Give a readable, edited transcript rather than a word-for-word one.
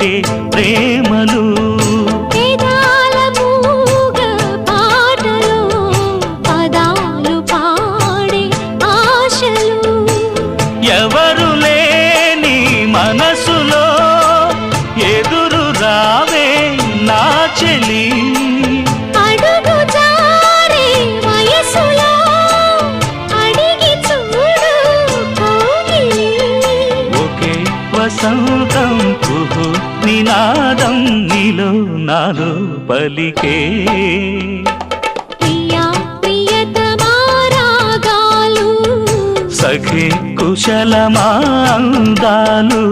పుట్టే ప్రేమలు ఎవరు లేని మనసులో ఎదురు రావే నా చెలి అడుగు జారే వయసులో అడిగి చూడు కోగిలి ఒకే వసంతం కుహు నినాదం నీలో నాలో పలికే సఖి కుశలమా అందాలు